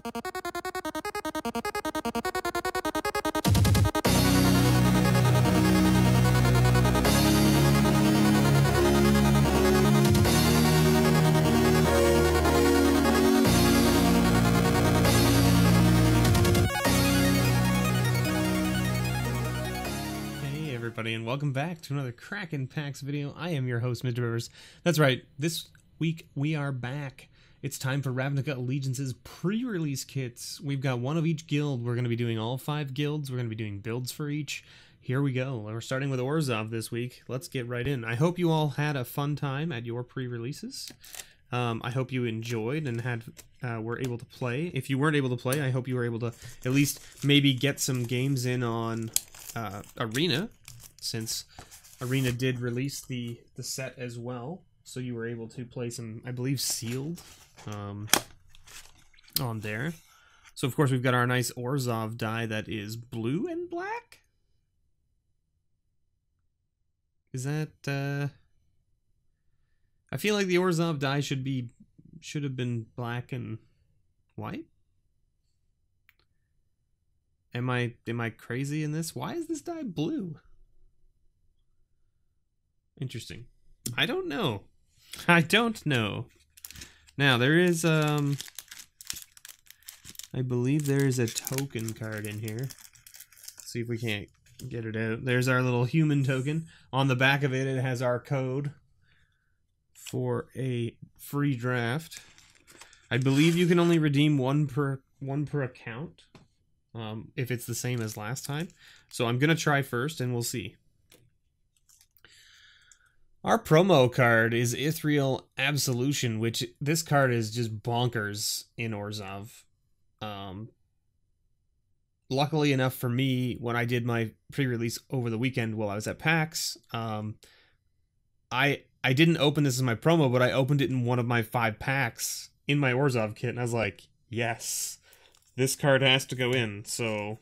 And welcome back to another Kraken Packs video. I am your host, MrBevers. That's right, this week we are back. It's time for Ravnica Allegiance's pre-release kits. We've got one of each guild. We're going to be doing all 5 guilds. We're going to be doing builds for each. Here we go. We're starting with Orzhov this week. Let's get right in. I hope you all had a fun time at your pre-releases. I hope you enjoyed and were able to play. If you weren't able to play, I hope you were able to at least maybe get some games in on Arena, since Arena did release the set as well, so you were able to play some, I believe, sealed on there. So of course we've got our nice Orzhov die that is blue and black. Is that I feel like the Orzhov die should have been black and white. Am I crazy in this? Why is this die blue? Interesting. I don't know. I don't know. Now, there is, I believe there is a token card in here. Let's see if we can't get it out. There's our little human token. On the back of it, it has our code for a free draft. I believe you can only redeem one per account, if it's the same as last time. So I'm going to try first, and we'll see. Our promo card is Ethereal Absolution, which this card is just bonkers in Orzhov. Luckily enough for me, when I did my pre-release over the weekend while I was at PAX, I didn't open this as my promo, but I opened it in one of my 5 packs in my Orzhov kit, and I was like, yes, this card has to go in. So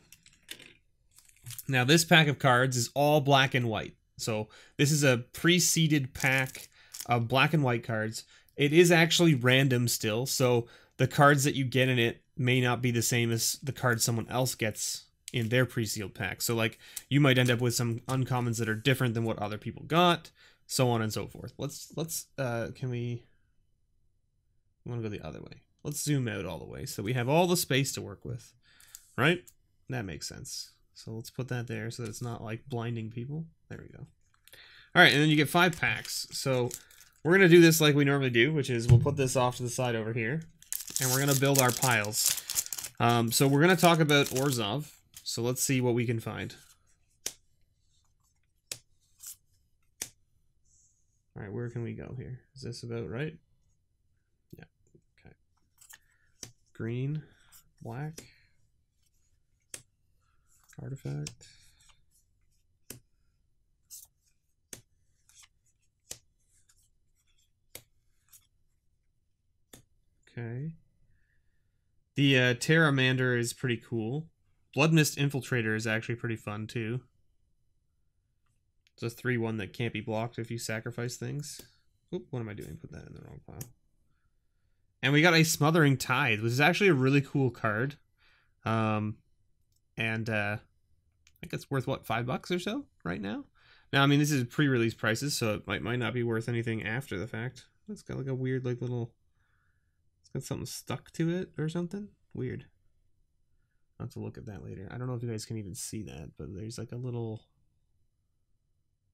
now this pack of cards is all black and white. So this is a pre-seeded pack of black and white cards. It is actually random still, so the cards that you get in it may not be the same as the cards someone else gets in their pre-sealed pack. So like you might end up with some uncommons that are different than what other people got, so on and so forth. Can we I want to go the other way. Let's zoom out all the way so we have all the space to work with. Right? That makes sense. So let's put that there so that it's not like blinding people. There we go. All right, and then you get 5 packs. So we're going to do this like we normally do, which is we'll put this off to the side over here, and we're going to build our piles. So we're going to talk about Orzhov. So let's see what we can find. All right, where can we go here? Is this about right? Yeah, okay. Green, black, artifact. Okay. The Terramander is pretty cool. Bloodmist Infiltrator is actually pretty fun too. It's a 3/1 that can't be blocked if you sacrifice things. Oop, what am I doing? Put that in the wrong pile. And we got a Smothering Tithe, which is actually a really cool card. I think it's worth, what, $5 or so right now? Now, I mean, this is pre-release prices, so it might not be worth anything after the fact. It's got like a weird, like, little... It's got something stuck to it or something. Weird. I'll have to look at that later. I don't know if you guys can even see that, but there's like a little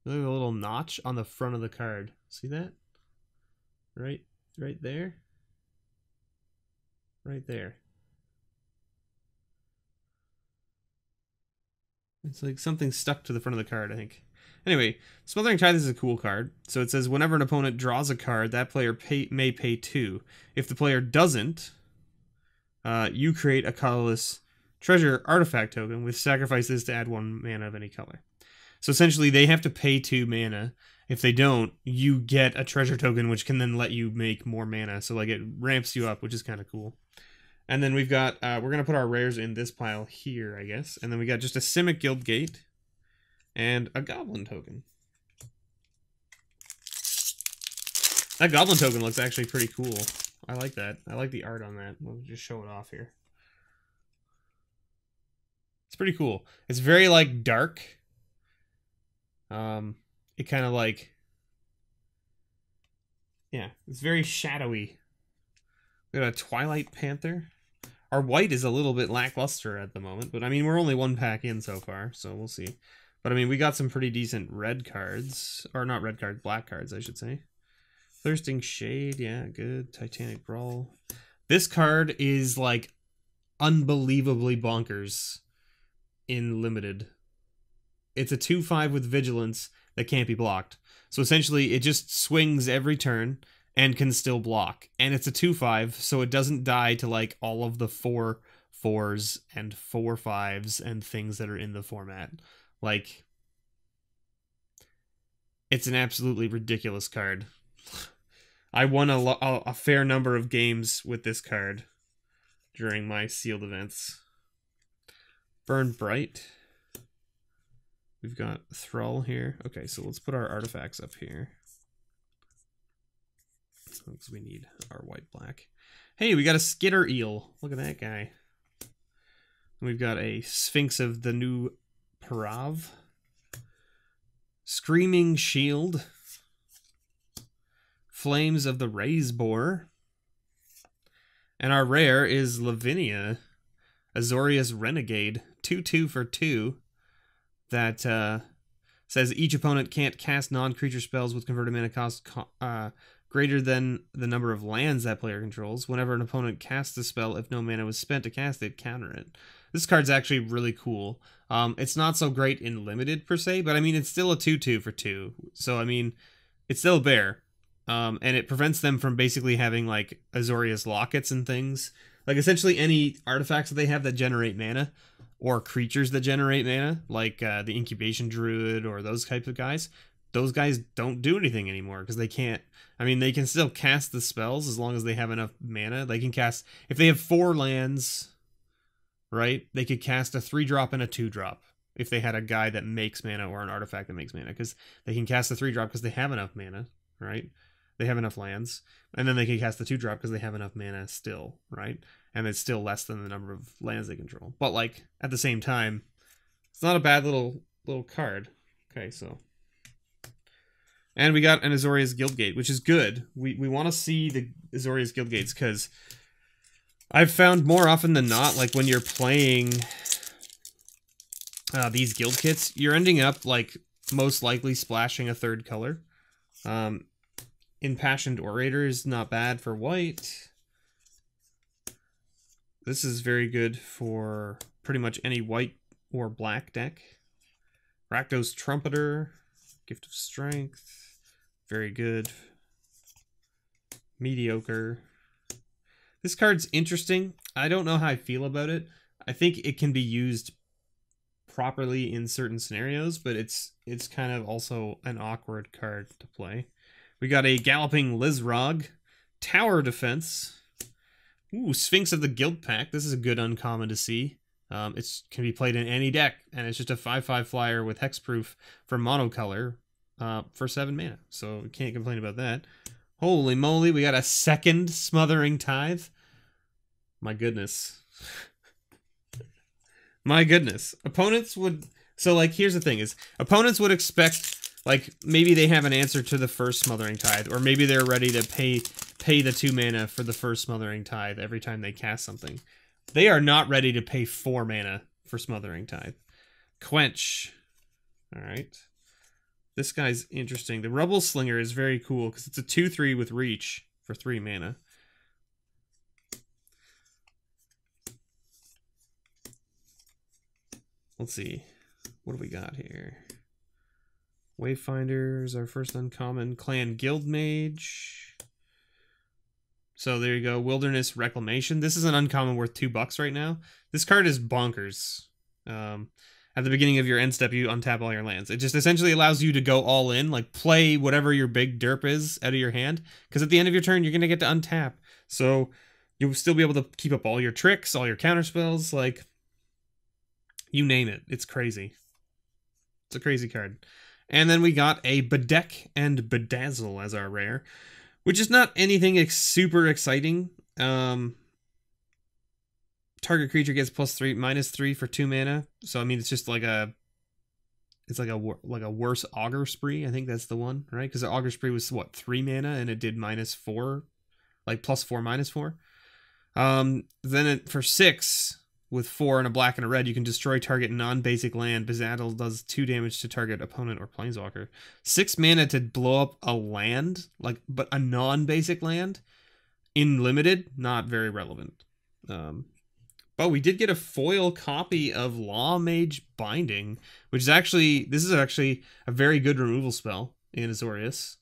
notch on the front of the card. See that? Right there. Right there. It's like something stuck to the front of the card, I think. Anyway, Smothering Tithe is a cool card. So it says, whenever an opponent draws a card, that player may pay 2. If the player doesn't, you create a colorless treasure artifact token with sacrifices to add 1 mana of any color. So essentially, they have to pay 2 mana. If they don't, you get a treasure token, which can then let you make more mana. So like it ramps you up, which is kind of cool. And then we've got, we're going to put our rares in this pile here, I guess. And then we got just a Simic Guild Gate and a Goblin token. That Goblin token looks actually pretty cool. I like that. I like the art on that. We'll just show it off here. It's pretty cool. It's very like dark. It kind of like, yeah, it's very shadowy. We got a Twilight Panther. Our white is a little bit lackluster at the moment, but I mean, we're only one pack in so far, so we'll see. But I mean, we got some pretty decent red cards, or not red cards, black cards, I should say. Thirsting Shade, yeah, good. Titanic Brawl. This card is like unbelievably bonkers in limited. It's a 2/5 with vigilance that can't be blocked. So essentially, it just swings every turn and can still block. And it's a 2/5, so it doesn't die to like all of the 4/4s and 4/5s and things that are in the format. Like, it's an absolutely ridiculous card. I won a fair number of games with this card during my sealed events. Burn Bright. We've got Thrall here. Okay, so let's put our artifacts up here. Because we need our white-black. Hey, we got a Skitter Eel. Look at that guy. We've got a Sphinx of the New Parav. Screaming Shield. Flames of the Raise Boar. And our rare is Lavinia, Azorius Renegade. 2/2 for 2. That says each opponent can't cast non-creature spells with converted mana cost greater than the number of lands that player controls. Whenever an opponent casts the spell, if no mana was spent to cast it, counter it. This card's actually really cool. It's not so great in limited per se, but I mean, it's still a 2/2 for 2. So I mean, it's still a bear. And it prevents them from basically having like Azorius lockets and things. Like essentially any artifacts that they have that generate mana, or creatures that generate mana, like the Incubation Druid or those types of guys. Those guys don't do anything anymore because they can't. I mean, they can still cast the spells as long as they have enough mana. They can cast, if they have 4 lands, right? They could cast a 3-drop and a 2-drop if they had a guy that makes mana or an artifact that makes mana, because they can cast the 3-drop because they have enough mana, right? They have enough lands, and then they can cast the 2-drop because they have enough mana still, right? And it's still less than the number of lands they control. But like at the same time, it's not a bad little card. Okay, so, and we got an Azorius Guildgate, which is good. We want to see the Azorius Guildgates because I've found more often than not, like when you're playing these guild kits, you're ending up like most likely splashing a 3rd color. Impassioned Orator is not bad for white. This is very good for pretty much any white or black deck. Rakdos Trumpeter, Gift of Strength, very good. Mediocre. This card's interesting. I don't know how I feel about it. I think it can be used properly in certain scenarios, but it's kind of also an awkward card to play. We got a Galloping Lizrog, Tower Defense. Ooh, Sphinx of the Guild Pack. This is a good uncommon to see. It can be played in any deck, and it's just a 5/5 flyer with hexproof for monocolor for 7 mana. So we can't complain about that. Holy moly, we got a 2nd Smothering Tithe. My goodness. My goodness. Opponents would... So, like, here's the thing is, opponents would expect... Like, maybe they have an answer to the first Smothering Tithe, or maybe they're ready to pay the 2 mana for the first Smothering Tithe every time they cast something. They are not ready to pay 4 mana for Smothering Tithe. Quench. Alright. This guy's interesting. The Rubble Slinger is very cool, because it's a 2/3 with reach for 3 mana. Let's see. What do we got here? Wayfinder is our first uncommon. Clan Guildmage. So there you go. Wilderness Reclamation. This is an uncommon worth $2 right now. This card is bonkers. At the beginning of your end step, you untap all your lands. It just essentially allows you to go all in, like play whatever your big derp is out of your hand. Because at the end of your turn, you're going to get to untap. So you'll still be able to keep up all your tricks, all your counter spells, like you name it. It's crazy. It's a crazy card. And then we got a Bedeck and Bedazzle as our rare, which is not anything super exciting. Target target creature gets +3, -3 for 2 mana. So I mean, it's just like a, it's like a worse Augur Spree. I think that's the one, right? Because the Augur Spree was what, 3 mana, and it did -4, like +4, -4. Then for 6 with 4 and a black and a red, you can destroy target non-basic land. Bezaddle does 2 damage to target opponent or planeswalker. 6 mana to blow up a land, like, but a non-basic land in limited, not very relevant. But we did get a foil copy of Law Mage Binding, which is actually, this is actually a very good removal spell in Azorius,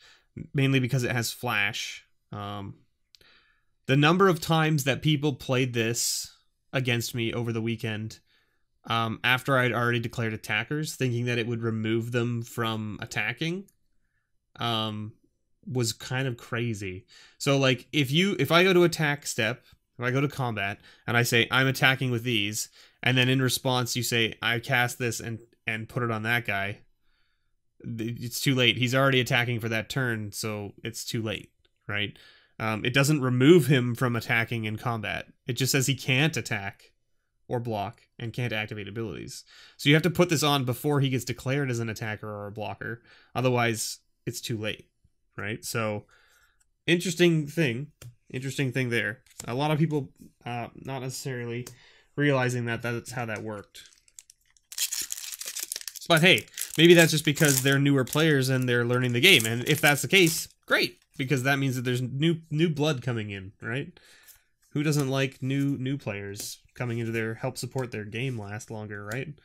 mainly because it has flash. The number of times that people played this against me over the weekend, after I'd already declared attackers, thinking that it would remove them from attacking, was kind of crazy. So like, if I go to attack step, if I go to combat and I say I'm attacking with these, and then in response you say I cast this and put it on that guy, it's too late. He's already attacking for that turn, so it's too late, right? It doesn't remove him from attacking in combat. It just says he can't attack or block and can't activate abilities. So you have to put this on before he gets declared as an attacker or a blocker. Otherwise, it's too late, right? So, interesting thing there. A lot of people not necessarily realizing that that's how that worked. But hey, maybe that's just because they're newer players and they're learning the game. And if that's the case, great, because that means that there's new blood coming in, right? Who doesn't like new players coming into their, help support their game last longer, right?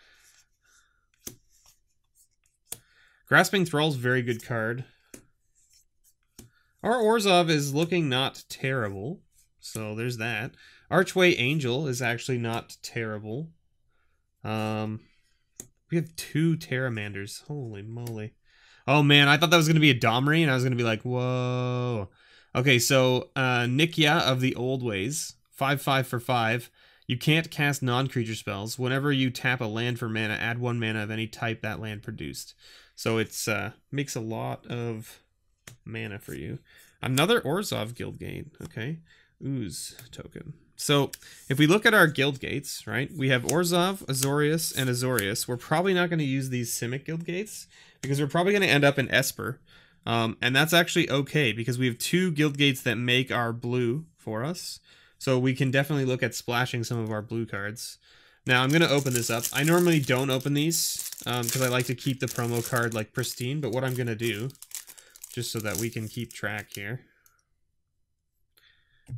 Grasping Thrall's very good card. Our Orzhov is looking not terrible, so there's that. Archway Angel is actually not terrible. We have 2 Terramanders. Holy moly. Oh man, I thought that was going to be a Domri, and I was going to be like, whoa. Okay, so Nikya of the Old Ways, 5/5 for 5. You can't cast non-creature spells. Whenever you tap a land for mana, add 1 mana of any type that land produced. So it's makes a lot of mana for you. Another Orzhov Guildgate. Okay. Ooze token. So if we look at our guild gates, right, we have Orzhov, Azorius, and Azorius. We're probably not going to use these Simic guild gates because we're probably going to end up in Esper. And that's actually okay because we have 2 guild gates that make our blue for us. So we can definitely look at splashing some of our blue cards. Now I'm going to open this up. I normally don't open these because I like to keep the promo card like pristine. But what I'm going to do, just so that we can keep track here,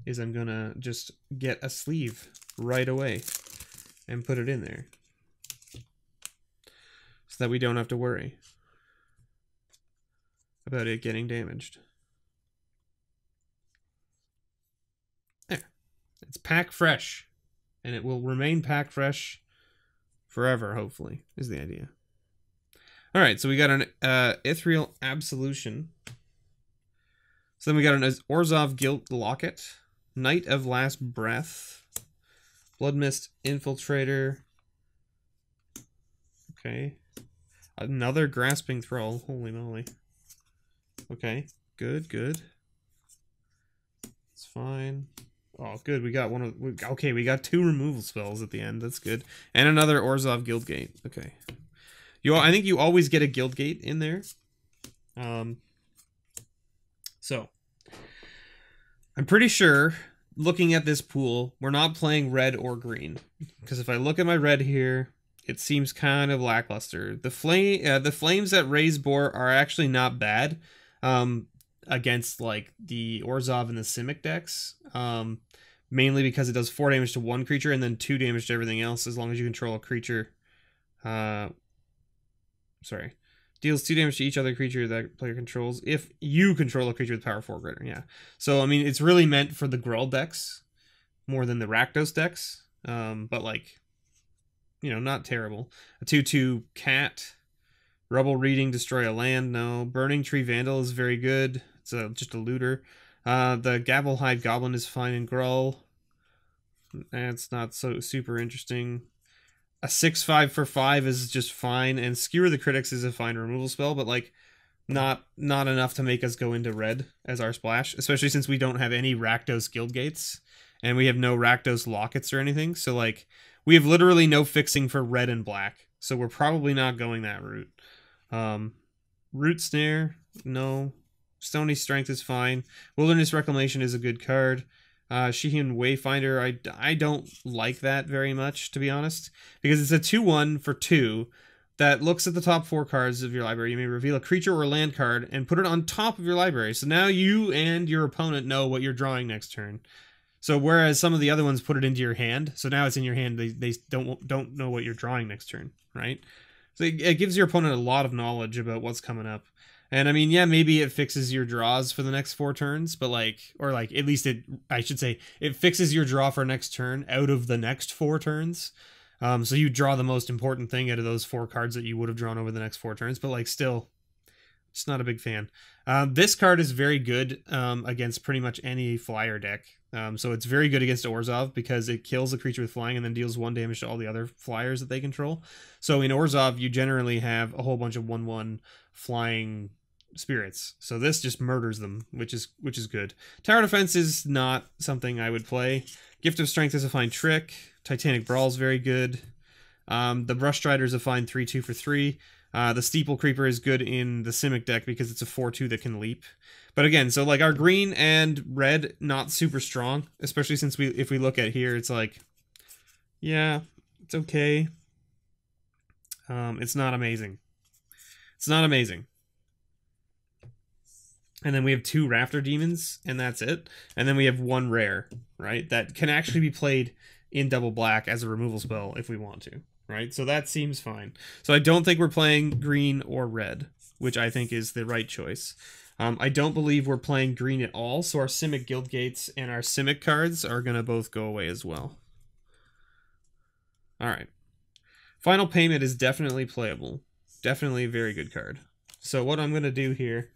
is I'm going to just get a sleeve right away and put it in there so that we don't have to worry about it getting damaged. There. It's pack fresh, and it will remain pack fresh forever, hopefully, is the idea. All right, so we got an Ethereal Absolution. So then we got an Orzhov Guild Locket, Knight of Last Breath, Bloodmist Infiltrator. Okay. Another Grasping Thrall. Holy moly. Okay, good, good. It's fine. Oh, good. We got one of. Okay, we got 2 removal spells at the end. That's good. And another Orzhov Guildgate. Okay. I think you always get a Guildgate in there. So I'm pretty sure, looking at this pool, we're not playing red or green. Because if I look at my red here, it seems kind of lackluster. The flames that raise boar are actually not bad against like the Orzhov and the Simic decks. Mainly because it does 4 damage to 1 creature and then 2 damage to everything else as long as you control a creature. Sorry. Deals 2 damage to each other creature that player controls if you control a creature with power 4 greater. Yeah. So, I mean, it's really meant for the Gruul decks more than the Rakdos decks. But, like, you know, not terrible. A 2/2 cat. Rubble Reading, destroy a land. No. Burning Tree Vandal is very good. It's just a looter. The Gavelhide Goblin is fine in Gruul. That's not so super interesting. A 6/5 for 5 is just fine, and Skewer the Critics is a fine removal spell, but like not enough to make us go into red as our splash, especially since we don't have any Rakdos Guild Gates, and we have no Rakdos lockets or anything. So like we have literally no fixing for red and black. So we're probably not going that route. Root Snare, no. Stony Strength is fine. Wilderness Reclamation is a good card. Sheehan Wayfinder, I don't like that very much, to be honest, because it's a 2/1 for 2 that looks at the top 4 cards of your library. You may reveal a creature or land card and put it on top of your library. So now you and your opponent know what you're drawing next turn. So whereas some of the other ones put it into your hand, so now it's in your hand, they don't know what you're drawing next turn, right? So it gives your opponent a lot of knowledge about what's coming up. And I mean, yeah, maybe it fixes your draws for the next 4 turns, but like, or like, at least I should say, it fixes your draw for next turn out of the next 4 turns. So you draw the most important thing out of those 4 cards that you would have drawn over the next 4 turns, but like still, just not a big fan. This card is very good against pretty much any flyer deck. So it's very good against Orzhov because it kills a creature with flying and then deals 1 damage to all the other flyers that they control. So in Orzhov, you generally have a whole bunch of 1/1 flying spirits. So this just murders them, which is good. Tower Defense is not something I would play. Gift of Strength is a fine trick. Titanic Brawl is very good. The Brush Strider is a fine 3/2 for 3. The Steeple Creeper is good in the Simic deck because it's a 4/2 that can leap. But again, so like our green and red, not super strong, especially since if we look at here, it's like, yeah, it's okay. It's not amazing. It's not amazing. And then we have 2 Rafter Demons, and that's it. And then we have 1 rare, right? That can actually be played in double black as a removal spell if we want to, right? So that seems fine. So I don't think we're playing green or red, which I think is the right choice. I don't believe we're playing green at all, so our Simic Guildgates and our Simic cards are going to both go away as well. Alright. Final Payment is definitely playable. Definitely a very good card. So what I'm going to do here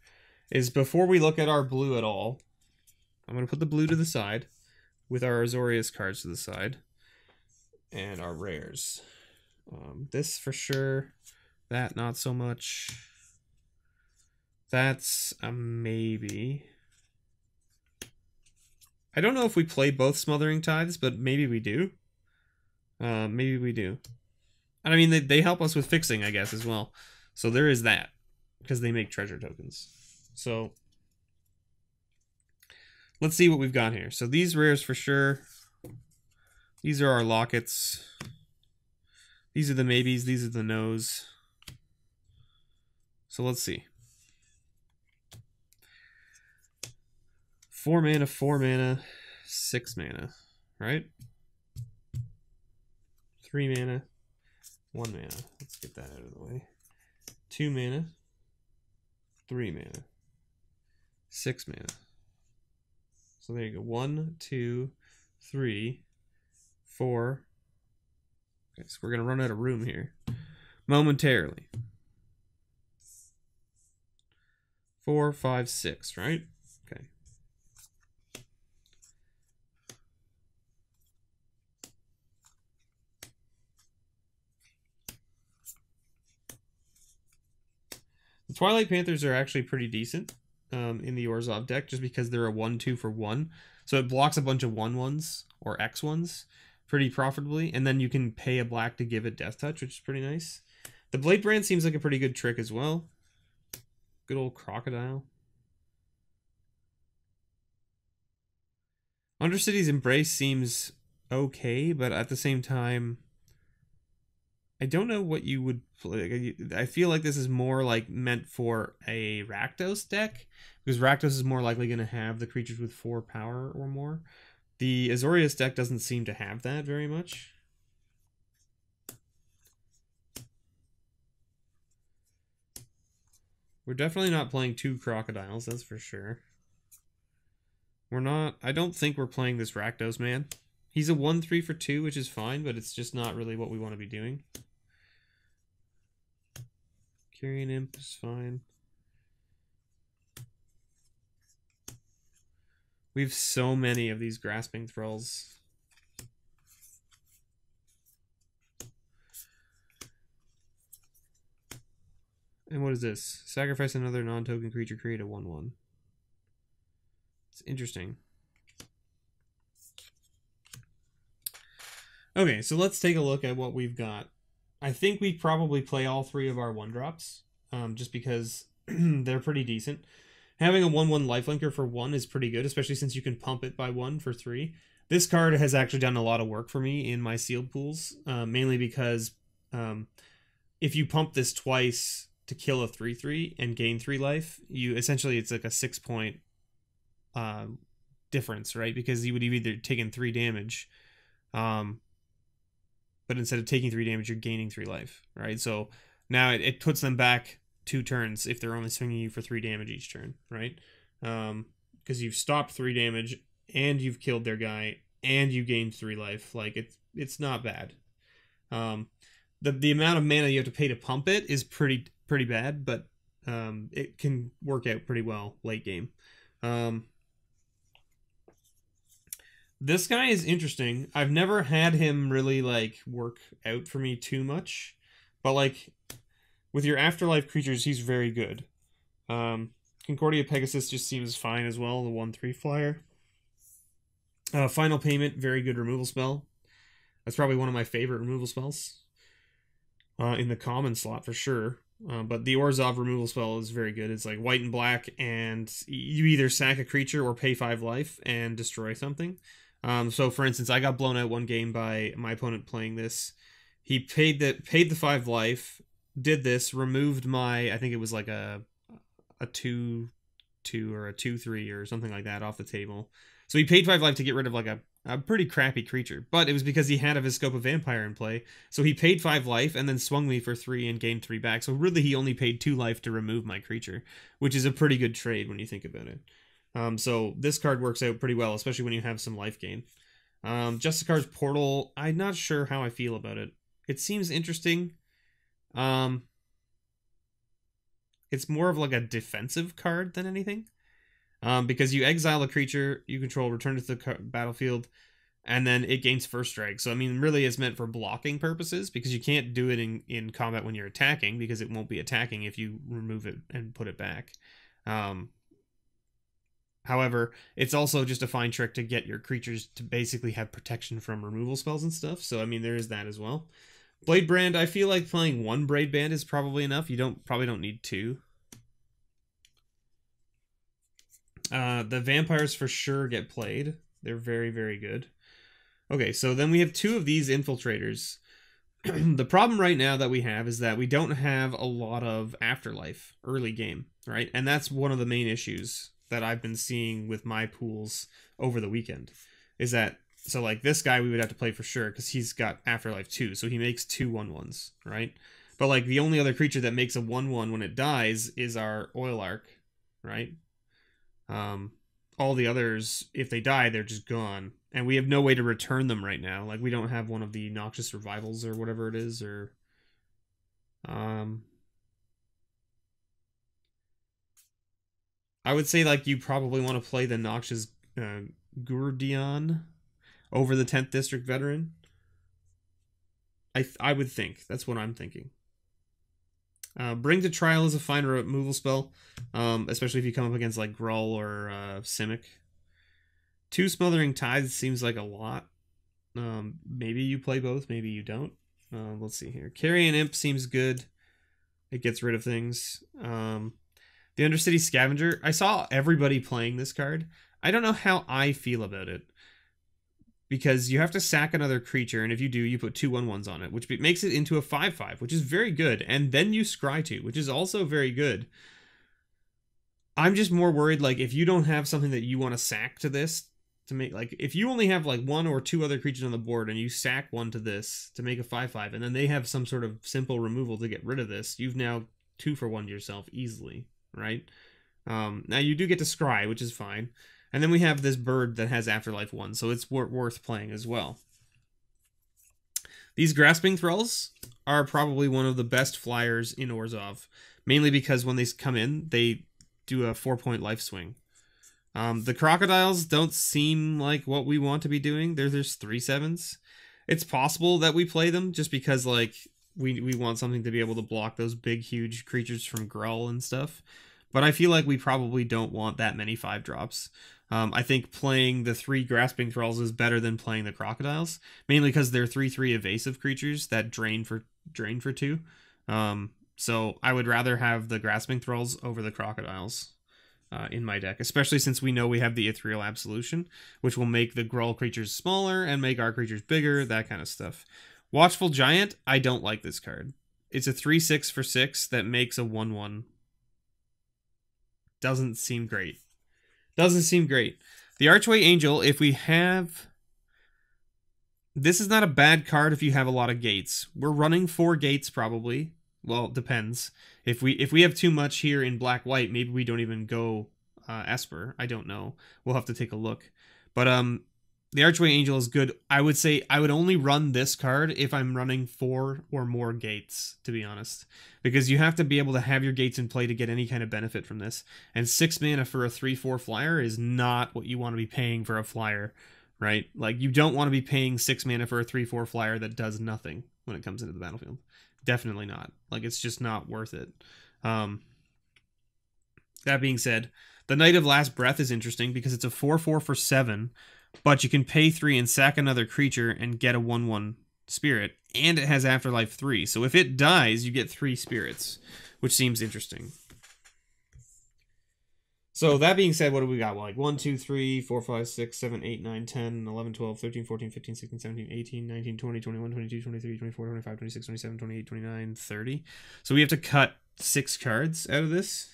is before we look at our blue at all, I'm going to put the blue to the side with our Azorius cards to the side and our rares. This for sure, that not so much. That's a maybe. I don't know if we play both Smothering Tithes, but maybe we do. Maybe we do. And I mean, they help us with fixing, I guess, as well. So there is that, because they make treasure tokens. So let's see what we've got here. So these rares for sure. These are our lockets. These are the maybes. These are the no's. So let's see. 4 mana, 4 mana, 6 mana, right? 3 mana, 1 mana. Let's get that out of the way. 2 mana, 3 mana, 6 mana. So there you go. 1, 2, 3, 4. Okay, so we're going to run out of room here momentarily. 4, 5, 6, right? Okay. The Twilight Panthers are actually pretty decent in the Orzhov deck, just because they're a 1/2 for 1. So it blocks a bunch of 1/1s or X1s pretty profitably, and then you can pay a black to give it Death Touch, which is pretty nice. The Blade Brand seems like a pretty good trick as well. Good old Crocodile. Undercity's Embrace seems okay, but at the same time, I don't know what you would play. I feel like this is more like meant for a Rakdos deck, because Rakdos is more likely going to have the creatures with 4 power or more. The Azorius deck doesn't seem to have that very much. We're definitely not playing 2 Crocodiles, that's for sure. We're not, I don't think we're playing this Rakdos man. He's a 1/3 for 2, which is fine, but it's just not really what we want to be doing. Carrion Imp is fine. We have so many of these Grasping Thralls. And what is this? Sacrifice another non-token creature, create a 1/1. It's interesting. Okay, so let's take a look at what we've got. I think we probably play all 3 of our 1-drops, just because they're pretty decent. Having a 1/1 lifelinker for 1 is pretty good, especially since you can pump it by 1 for 3. This card has actually done a lot of work for me in my sealed pools, mainly because if you pump this twice to kill a 3/3 and gain 3 life, you essentially, it's like a 6-point difference, right? Because you would have either taken 3 damage, but instead of taking 3 damage, you're gaining 3 life, right? So now it puts them back 2 turns if they're only swinging you for 3 damage each turn, right? Because you've stopped 3 damage and you've killed their guy and you gained 3 life. Like, it's not bad. The amount of mana you have to pay to pump it is pretty bad, but it can work out pretty well late game. This guy is interesting. I've never had him really, like, work out for me too much. But, like, with your Afterlife creatures, he's very good. Concordia Pegasus just seems fine as well, the 1/3 flyer. Final Payment, very good removal spell. That's probably one of my favorite removal spells. In the common slot, for sure. But the Orzhov removal spell is very good. It's like white and black, and you either sack a creature or pay 5 life and destroy something. So for instance, I got blown out one game by my opponent playing this. He paid the 5 life, did this, removed my, I think it was like a 2/2 or a 2/3 or something like that off the table. So he paid 5 life to get rid of like a pretty crappy creature, but it was because he had a Viscopa Vampire in play. So he paid 5 life and then swung me for 3 and gained 3 back. So really he only paid 2 life to remove my creature, which is a pretty good trade when you think about it. So this card works out pretty well, especially when you have some life gain. Justicar's Portal, I'm not sure how I feel about it. It seems interesting. It's more of like a defensive card than anything. Because you exile a creature you control, return it to the battlefield, and then it gains first strike. So, I mean, really it's meant for blocking purposes, because you can't do it in combat when you're attacking, because it won't be attacking if you remove it and put it back. However, it's also just a fine trick to get your creatures to basically have protection from removal spells and stuff. So, I mean, there is that as well. Blade Brand, I feel like playing 1 Blade Brand is probably enough. You probably don't need 2. The vampires for sure get played. They're very, very good. Okay, so then we have 2 of these infiltrators. The problem right now that we have is that we don't have a lot of Afterlife early game, right? And that's one of the main issues that I've been seeing with my pools over the weekend. Is that, so like this guy we would have to play for sure, because he's got Afterlife 2, so he makes 2 1/1s, right? But like the only other creature that makes a 1/1 when it dies is our Oil Arc, right? All the others, if they die, they're just gone. And we have no way to return them right now. Like, we don't have one of the Noxious Revivals or whatever it is, or... I would say, like, you probably want to play the Noxious Gurdian over the 10th District Veteran. I would think. That's what I'm thinking. Bring to Trial is a fine removal spell, especially if you come up against like Gruul or Simic. 2 Smothering Tides seems like a lot. Maybe you play both, maybe you don't. Let's see here. Carrion Imp seems good. It gets rid of things. The Undercity Scavenger, I saw everybody playing this card. I don't know how I feel about it, because you have to sack another creature, and if you do, you put 2 1/1s on it, which makes it into a 5/5, which is very good, and then you scry 2, which is also very good. I'm just more worried, like, if you don't have something that you want to sack to this, to make, like, if you only have, like, 1 or 2 other creatures on the board, and you sack 1 to this to make a 5/5, and then they have some sort of simple removal to get rid of this, you've now 2 for 1 yourself easily, right? Now you do get to scry, which is fine. And then we have this bird that has Afterlife 1, so it's worth playing as well. These Grasping Thralls are probably one of the best flyers in Orzhov, mainly because when they come in, they do a 4-point life swing. The Crocodiles don't seem like what we want to be doing. There's 3/7s. It's possible that we play them just because, like, we want something to be able to block those big, huge creatures from Gruul and stuff. But I feel like we probably don't want that many 5-drops. I think playing the 3 Grasping Thralls is better than playing the Crocodiles, mainly because they're 3/3 evasive creatures that drain for 2. So I would rather have the Grasping Thralls over the Crocodiles in my deck, especially since we know we have the Ethereal Absolution, which will make the Gruul creatures smaller and make our creatures bigger, that kind of stuff. Watchful Giant, I don't like this card. It's a 3/6 for 6 that makes a 1/1. Doesn't seem great. Doesn't seem great. The Archway Angel, if we have... This is not a bad card if you have a lot of gates. We're running 4 gates probably. Well, it depends. If we have too much here in black-white, maybe we don't even go Esper. I don't know. We'll have to take a look. But the Archway Angel is good. I would say I would only run this card if I'm running 4 or more gates, to be honest. Because you have to be able to have your gates in play to get any kind of benefit from this. And 6 mana for a 3/4 flyer is not what you want to be paying for a flyer, right? Like, you don't want to be paying 6 mana for a 3/4 flyer that does nothing when it comes into the battlefield. Definitely not. Like, it's just not worth it. That being said, the Knight of Last Breath is interesting because it's a 4/4 for 7, but you can pay 3 and sack another creature and get a 1/1 spirit, and it has Afterlife 3. So if it dies, you get 3 spirits, which seems interesting. So that being said, what do we got? Well, like 1, 2, 3, 4, 5, 6, 7, 8, 9, 10, 11, 12, 13, 14, 15, 16, 17, 18, 19, 20, 21, 22, 23, 24, 25, 26, 27, 28, 29, 30. So we have to cut 6 cards out of this.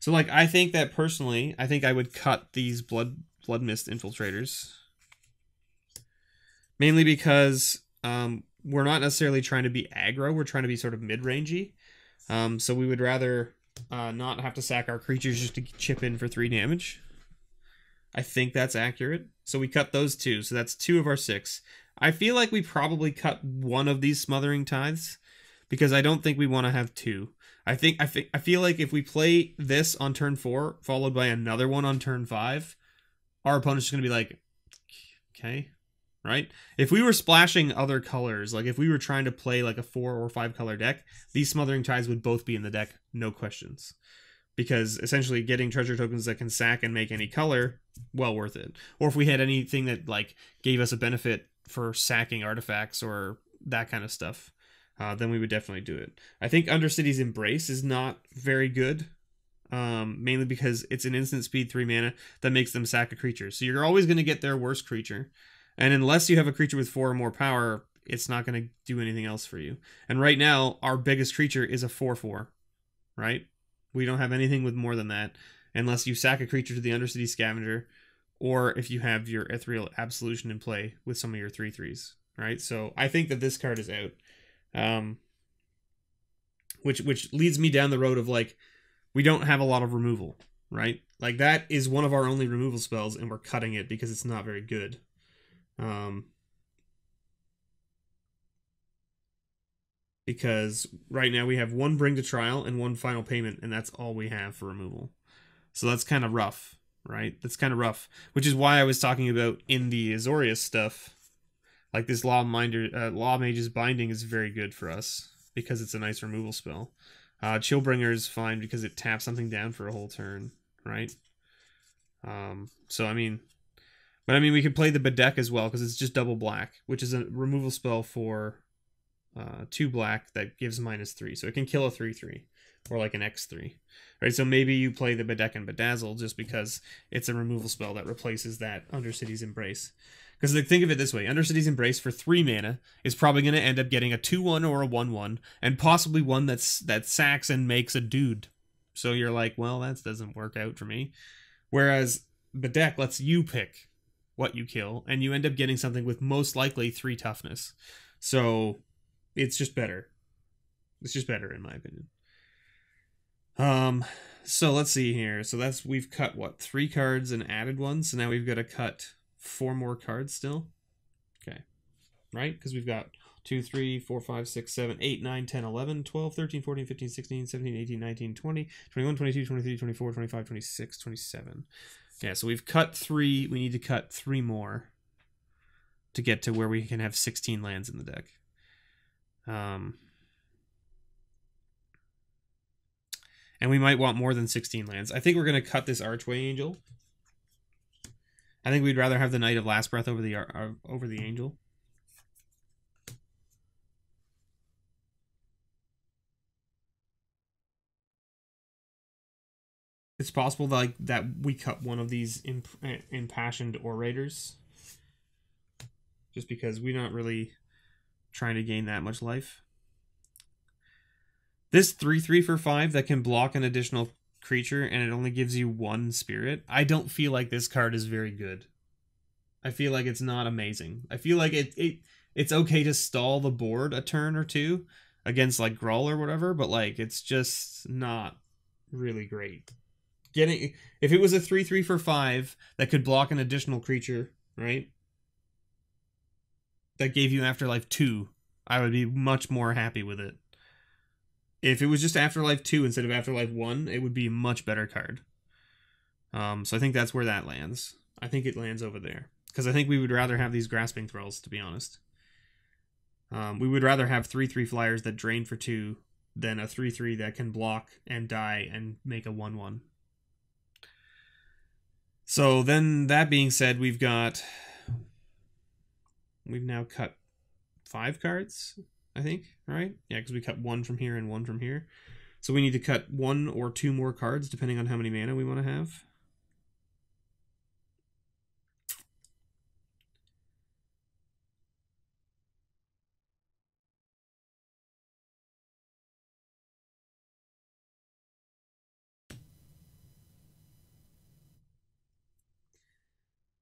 So, like, I think that personally, I think I would cut these Blood Mist Infiltrators. Mainly because we're not necessarily trying to be aggro, we're trying to be sort of mid-rangey. So we would rather not have to sack our creatures just to chip in for 3 damage. I think that's accurate. So we cut those 2, so that's 2 of our 6. I feel like we probably cut 1 of these Smothering Tithes, because I don't think we want to have 2. I feel like if we play this on turn 4, followed by another one on turn 5, our opponent's just going to be like, okay, right? If we were splashing other colors, like if we were trying to play like a 4 or 5 color deck, these Smothering Tides would both be in the deck, no questions. Because essentially getting treasure tokens that can sack and make any color, well worth it. Or if we had anything that like gave us a benefit for sacking artifacts or that kind of stuff, then we would definitely do it. I think Undercity's Embrace is not very good, mainly because it's an instant speed 3 mana that makes them sack a creature. So you're always going to get their worst creature. And unless you have a creature with 4 or more power, it's not going to do anything else for you. And right now, our biggest creature is a 4/4, right? We don't have anything with more than that, unless you sack a creature to the Undercity Scavenger, or if you have your Ethereal Absolution in play with some of your 3/3s, right? So I think that this card is out. Which leads me down the road of like, we don't have a lot of removal, right? Like that is one of our only removal spells, and we're cutting it because it's not very good. Because right now we have 1 Bring to Trial and 1 Final Payment, and that's all we have for removal. So that's kind of rough, right? That's kind of rough, which is why I was talking about in the Azorius stuff. Like this Law Mage's Binding is very good for us because it's a nice removal spell. Chillbringer is fine because it taps something down for a whole turn, right? So I mean, we could play the Bedeck as well because it's just double black, which is a removal spell for 2 black that gives -3, so it can kill a 3/3 or like an X3, right? So maybe you play the Bedeck and Bedazzle just because it's a removal spell that replaces that Undercity's Embrace. Because like, think of it this way, Undercity's Embrace for 3 mana is probably going to end up getting a 2/1 or a 1/1, and possibly one that sacks and makes a dude. So you're like, well, that doesn't work out for me. Whereas Bedeck lets you pick what you kill, and you end up getting something with most likely 3 toughness. So it's just better. It's just better in my opinion. So let's see here. So we've cut what, 3 cards and added 1. So now we've got to cut 4 more cards still. Okay. Right? Because we've got 2, 3, 4, 5, 6, 7, 8, 9, 10, 11, 12, 13, 14, 15, 16, 17, 18, 19, 20, 21, 22, 23, 24, 25, 26, 27. Yeah, so we've cut 3. We need to cut 3 more to get to where we can have 16 lands in the deck. And we might want more than 16 lands. I think we're going to cut this Archway Angel. I think we'd rather have the Knight of Last Breath over the Angel. It's possible that we cut one of these impassioned orators, just because we're not really trying to gain that much life. This 3/3 for 5 that can block an additional creature and it only gives you 1 spirit. I don't feel like this card is very good. I feel like it's not amazing. I feel like it's okay to stall the board a turn or two against like Gruul or whatever, but like it's just not really great. If it was a 3/3 for 5 that could block an additional creature, right? That gave you Afterlife 2, I would be much more happy with it. If it was just Afterlife 2 instead of Afterlife 1, it would be a much better card. So I think that's where that lands. I think it lands over there. Because I think we would rather have these Grasping Thralls, to be honest. We would rather have 3/3 flyers that drain for 2 than a 3/3 that can block and die and make a 1/1. So then, that being said, we've now cut 5 cards, I think, right? Yeah, because we cut 1 from here and 1 from here. So we need to cut 1 or 2 more cards, depending on how many mana we want to have.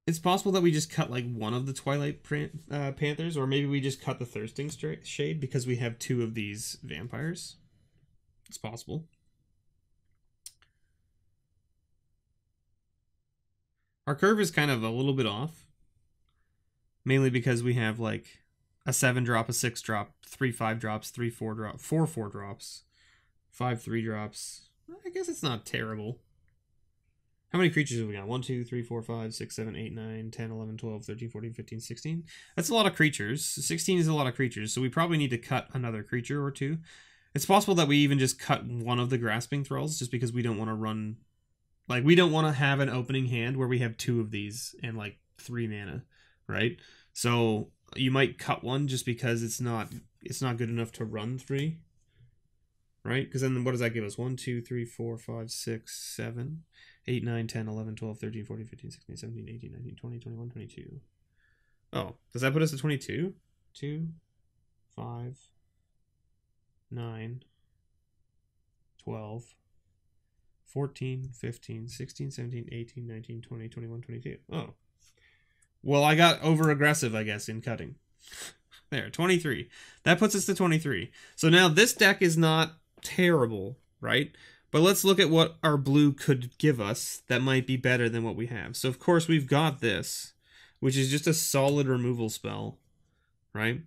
It's possible that we just cut like one of the Twilight Panthers, or maybe we just cut the Thirsting Shade because we have 2 of these vampires. It's possible. Our curve is kind of a little bit off, mainly because we have like a 7-drop, a 6-drop, 3 5-drops, 3 4-drop, 4 4-drops, 5 3-drops. I guess it's not terrible. How many creatures have we got? 1, 2, 3, 4, 5, 6, 7, 8, 9, 10, 11, 12, 13, 14, 15, 16. That's a lot of creatures. 16 is a lot of creatures, so we probably need to cut another creature or 2. It's possible that we even just cut one of the Grasping Thralls, just because we don't want to run... Like, we don't want to have an opening hand where we have 2 of these and, like, 3 mana, right? So, you might cut one just because it's not good enough to run 3. Right? Because then what does that give us? 1, 2, 3, 4, 5, 6, 7, 8, 9, 10, 11, 12, 13, 14, 15, 16, 17, 18, 19, 20, 21, 22. Oh, does that put us to 22? 2, 5, 9, 12, 14, 15, 16, 17, 18, 19, 20, 21, 22. Oh. Well, I got over-aggressive, I guess, in cutting. There, 23. That puts us to 23. So now this deck is not terrible, right? But let's look at what our blue could give us that might be better than what we have. So, of course, we've got this, which is just a solid removal spell, right?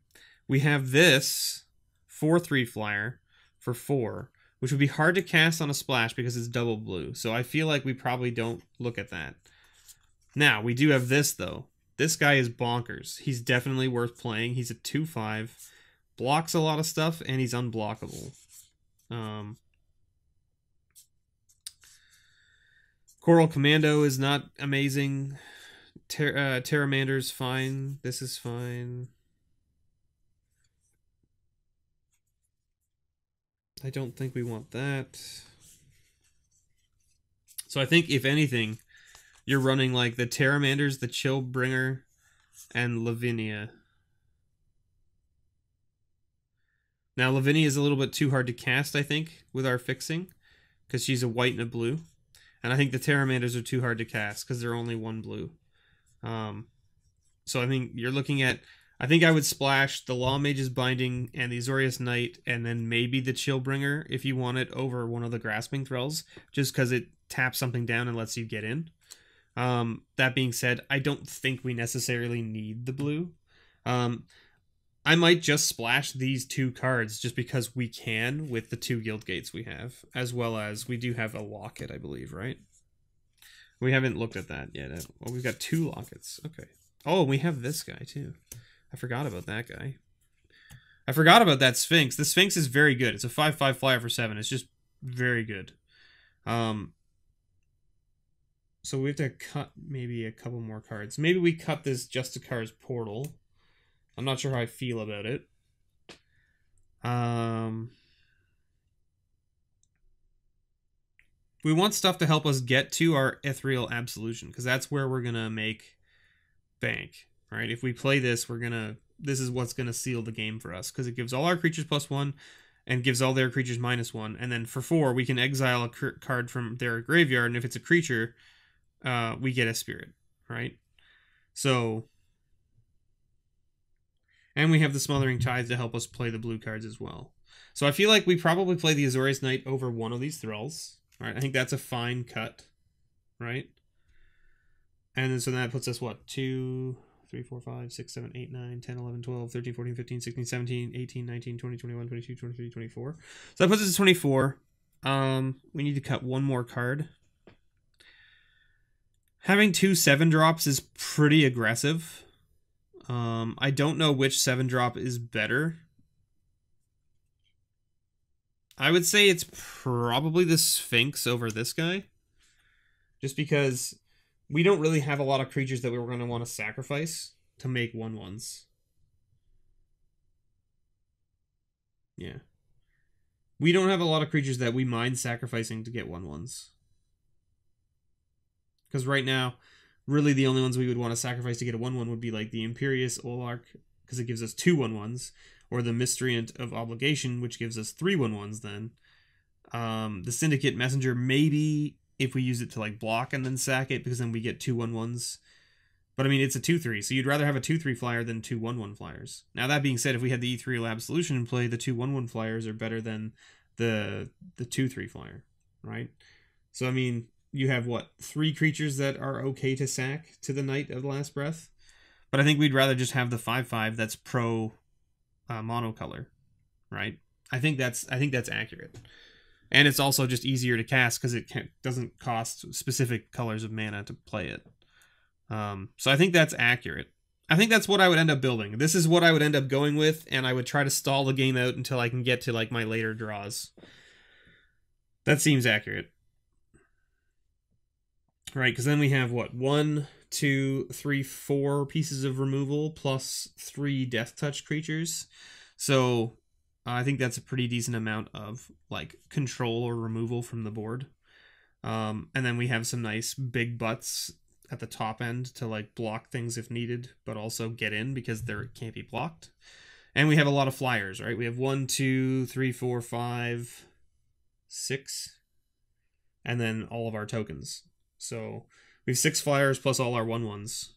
We have this 4/3 flyer for 4, which would be hard to cast on a splash because it's double blue. So I feel like we probably don't look at that. Now, we do have this, though. This guy is bonkers. He's definitely worth playing. He's a 2/5. Blocks a lot of stuff, and he's unblockable. Coral Commando is not amazing. Terramander's fine. This is fine. I don't think we want that. So I think, if anything, you're running like the Terramanders, the Chillbringer, and Lavinia. Now, Lavinia is a little bit too hard to cast, I think, with our fixing, because she's a white and a blue. And I think the Terramanders are too hard to cast, because they're only 1 blue. So I think you're looking at... I think I would splash the Lawmage's Binding and the Azorius Knight, and then maybe the Chillbringer, if you want it, over one of the Grasping Thralls, just because it taps something down and lets you get in. That being said, I don't think we necessarily need the blue. I might just splash these 2 cards just because we can with the 2 Guild Gates we have, as well as we do have a Locket, I believe, right? We haven't looked at that yet. Well, we've got 2 Lockets. Okay. Oh, we have this guy, too. I forgot about that guy. I forgot about that Sphinx. The Sphinx is very good. It's a 5/5 flyer for 7. It's just very good. So we have to cut maybe a couple more cards. Maybe we cut this Justicar's Portal. I'm not sure how I feel about it. We want stuff to help us get to our Ethereal Absolution, because that's where we're going to make bank, right? If we play this, this is what's going to seal the game for us, because it gives all our creatures +1 and gives all their creatures -1. And then for 4, we can exile a card from their graveyard, and if it's a creature, we get a spirit, right? So, and we have the Smothering Tithe to help us play the blue cards as well. So I feel like we probably play the Azorius Knight over one of these Thralls. Right, I think that's a fine cut, right? And then so that puts us, what, 2, 3, 4, 5, 6, 7, 8, 9, 10, 11, 12, 13, 14, 15, 16, 17, 18, 19, 20, 21, 22, 23, 24. So that puts us at 24. We need to cut one more card. Having 2 7-drops is pretty aggressive. I don't know which 7-drop is better. I would say it's probably the Sphinx over this guy. Just because we don't really have a lot of creatures that we were going to want to sacrifice to make 1/1s. Yeah. We don't have a lot of creatures that we mind sacrificing to get 1/1s. Because right now, really the only ones we would want to sacrifice to get a 1/1 would be like the Imperious Olarch, because it gives us 2 1/1s. Or the Miscreant of Obligation, which gives us 3 1/1s then. The Syndicate Messenger, maybe if we use it to like block and then sack it, because then we get 2 1/1s. But I mean, it's a 2/3, so you'd rather have a 2/3 flyer than 2 1/1 flyers. Now that being said, if we had the Ethereal Absolution in play, the 2 1/1 flyers are better than the 2/3 flyer, right? So I mean, you have what, 3 creatures that are okay to sack to the Knight of the Last Breath? But I think we'd rather just have the 5/5 that's pro monocolor, right? I think that's accurate, and it's also just easier to cast because it doesn't cost specific colors of mana to play it. So I think that's accurate. I think that's what I would end up building. This is what I would end up going with, and I would try to stall the game out until I can get to like my later draws. That seems accurate, right? Because then we have what, 1, 2, 3, 4 pieces of removal plus 3 Death Touch creatures. So I think that's a pretty decent amount of like control or removal from the board. And then we have some nice big butts at the top end to like block things if needed, but also get in because they can't be blocked. And we have a lot of flyers, right? We have 1, 2, 3, 4, 5, 6, and then all of our tokens. So we have 6 flyers plus all our 1/1s.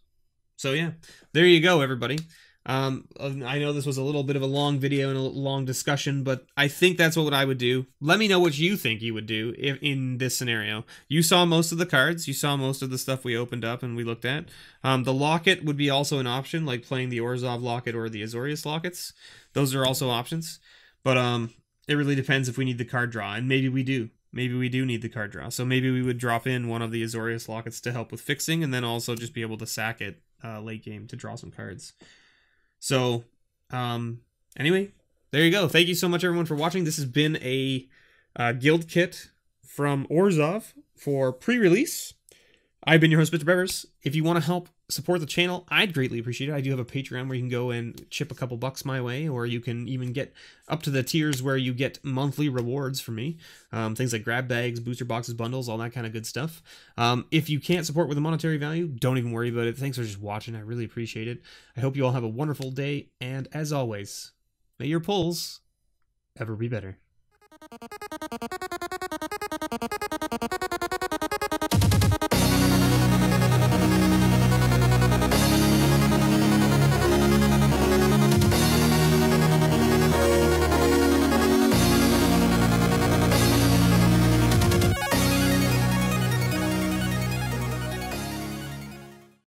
So yeah, there you go, everybody. I know this was a little bit of a long video and a long discussion, but I think that's what I would do. Let me know what you think you would do in this scenario. You saw most of the cards. You saw most of the stuff we opened up and we looked at. The Locket would be also an option, like playing the Orzhov Locket or the Azorius Lockets. Those are also options. But it really depends if we need the card draw, and maybe we do. Maybe we do need the card draw. So maybe we would drop in one of the Azorius Lockets to help with fixing, and then also just be able to sack it late game to draw some cards. So, anyway, there you go. Thank you so much, everyone, for watching. This has been a guild kit from Orzhov for pre-release. I've been your host, MrBevers. If you want to help support the channel, I'd greatly appreciate it. I do have a Patreon where you can go and chip a couple bucks my way, or you can even get up to the tiers where you get monthly rewards from me. Things like grab bags, booster boxes, bundles, all that kind of good stuff. If you can't support with a monetary value, don't even worry about it. Thanks for just watching. I really appreciate it. I hope you all have a wonderful day, and as always, may your pulls ever be better.